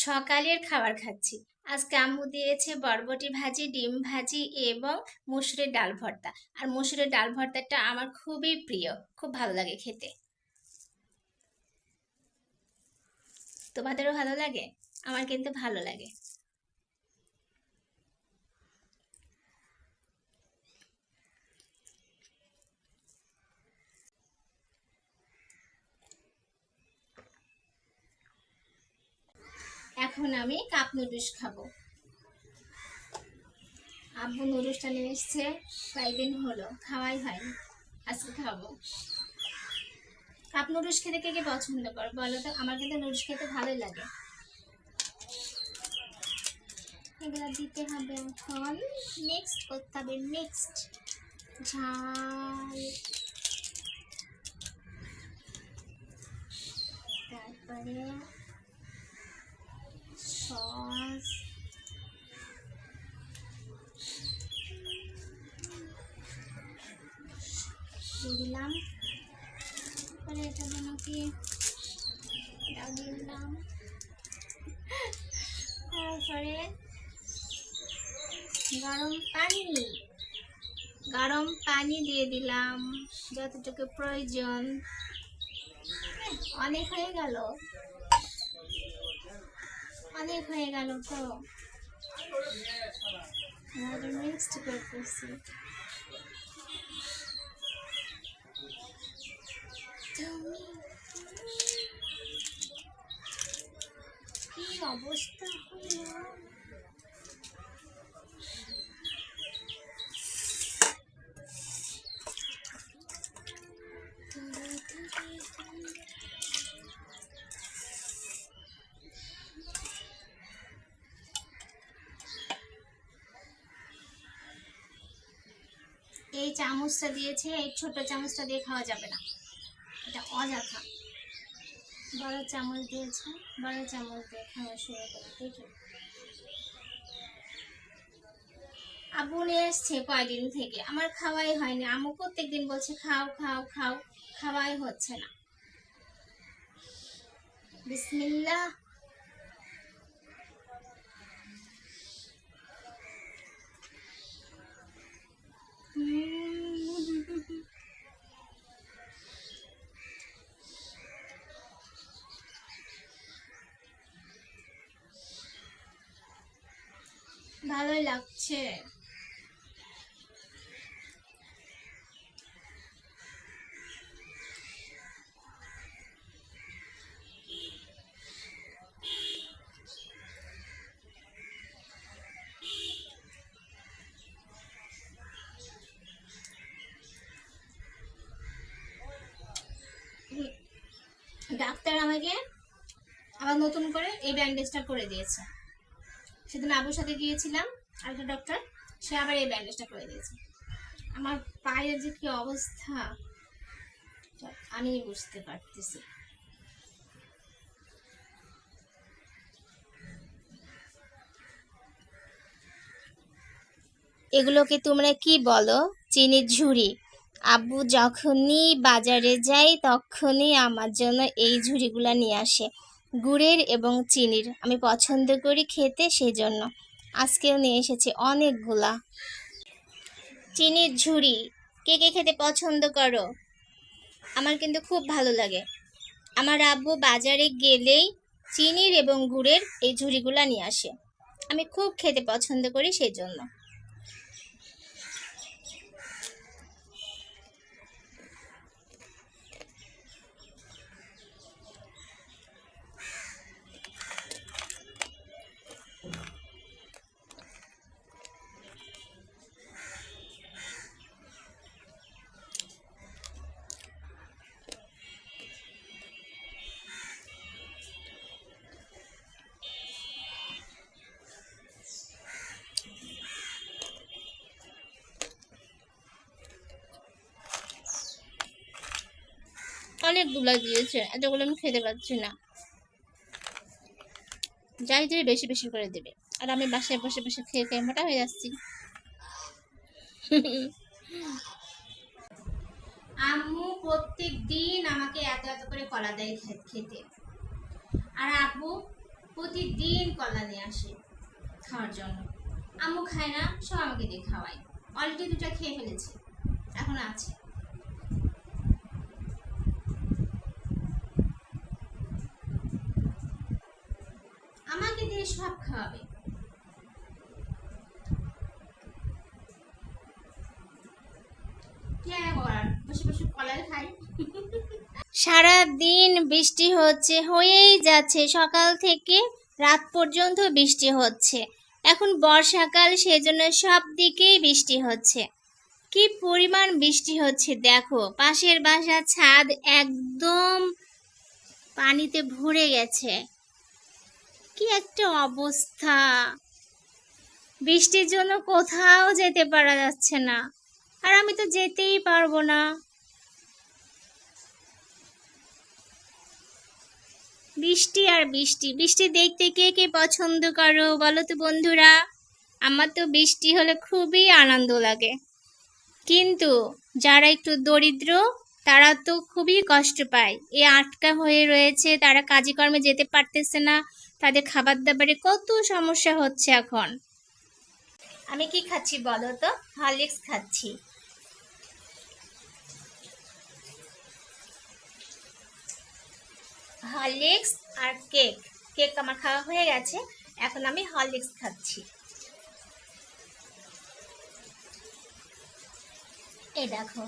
সকালের খাবার খাচ্ছি। আজকে আম্মু দিয়েছে বরবটি ভাজি, ডিম ভাজি এবং মসুরের ডাল ভর্তা। আর মসুরের ডাল ভর্তাটা আমার খুবই প্রিয়, খুব ভালো লাগে খেতে। তোমাদেরও ভালো লাগে? আমার কিন্তু ভালো লাগে। এখন আমি কাপ নুডলস খাবো। আব্বু নুডলসটা নিয়ে এসছে, কয়েকদিন হলো খাওয়াই হয়নি, আজকে খাবো। কাপ নুডলস খেতে কে কে পছন্দ করো বলো তো? আমার কিন্তু নুডলস খেতে ভালোই লাগে। এগুলা দিতে হবে, এখন মিক্সড করতে হবে, মিক্সড ঝাল, তারপরে সস, দিলাম। তারপরে এটা যেন কি দিলাম, তারপরে গরম পানি দিয়ে দিলাম যতটুকু প্রয়োজন। অনেক হয়ে গেল, অনেক হয়ে গেল তো মিক্সড করতেছি। কি অবস্থা হলো! এই চামচটা দিয়েছে, এই ছোট চামচটা দিয়ে খাওয়া যাবে না, এটা অযথা। বড় চামচ দিয়েছে, বড় চামচ দিয়ে খাওয়া শুরু করে। দেখি আব্বু নিয়ে এসছে কয়দিন থেকে, আমার খাওয়াই হয়নি। আম্মু প্রত্যেকদিন বলছে খাও খাও খাও, খাওয়াই হচ্ছে না। বিসমিল্লাহ। ভালোই লাগছে। ডাক্তার আমাকে আবার নতুন করে এই ব্যান্ডেজটা করে দিয়েছে। সেদিন আবুর সাথে গিয়েছিলাম, আরেকটা ডক্টর, সে আবার এই ব্যান্ডেজটা করে দিয়েছে। আমার পায়ের যে কি অবস্থা আমি বুঝতে পারতেছি। এগুলোকে তোমরা কি বলো? চিনির ঝুড়ি। আব্বু যখনই বাজারে যাই তখনই আমার জন্য এই ঝুড়িগুলো নিয়ে আসে, গুড়ের এবং চিনির। আমি পছন্দ করি খেতে, সেজন্য আজকেও নিয়ে এসেছে অনেকগুলা চিনির ঝুড়ি। কে কে খেতে পছন্দ করো? আমার কিন্তু খুব ভালো লাগে। আমার আব্বু বাজারে গেলেই চিনির এবং গুড়ের এই ঝুড়িগুলা নিয়ে আসে, আমি খুব খেতে পছন্দ করি সেই জন্য। অনেকগুলো দিয়েছে, এতগুলো আমি খেতে পারছি না। যাই দেবে বেশি বেশি করে দেবে, আর আমি বাসায় বসে বসে খেয়ে খেয়ে মোটা হয়ে যাচ্ছি। আম্মু প্রত্যেক দিন আমাকে এত এত করে কলা দেয় খেতে, আর আব্বু প্রতিদিন কলা নিয়ে আসে খাওয়ার জন্য। আম্মু খায় না, সব আমাকে দিয়ে খাওয়ায়। অলরেডি 2টা খেয়ে ফেলেছে, এখন আছে। আমাকে দিয়ে সব খাওয়াবে। সারা দিন বৃষ্টি হচ্ছে, হয়েই যাচ্ছে, সকাল থেকে রাত পর্যন্ত বৃষ্টি হচ্ছে। এখন বর্ষাকাল, সেজন্য সব দিকেই বৃষ্টি হচ্ছে। কি পরিমাণ বৃষ্টি হচ্ছে দেখো, পাশের বাসার ছাদ একদম পানিতে ভরে গেছে। কি একটা অবস্থা! বৃষ্টির জন্য কোথাও যেতে পারা যাচ্ছে না, আর আমি তো যেতেই পারবো না। বৃষ্টি আর বৃষ্টি, বৃষ্টি দেখতে কে কে পছন্দ করো বলো তো বন্ধুরা? আমার তো বৃষ্টি হলে খুবই আনন্দ লাগে, কিন্তু যারা একটু দরিদ্র তারা তো খুবই কষ্ট পায়। এ আটকা হয়ে রয়েছে, তারা কাজে কর্মে যেতে পারতেছে না, তাদের খাবার দাবারে কত সমস্যা হচ্ছে এখন। আমি কি খাচ্ছি বলো তো? হরলিক্স খাচ্ছি। হরলিক্স আর কেক। কেক আমার খাওয়া হয়ে গেছে, এখন আমি হরলিক্স খাচ্ছি। এই দেখো।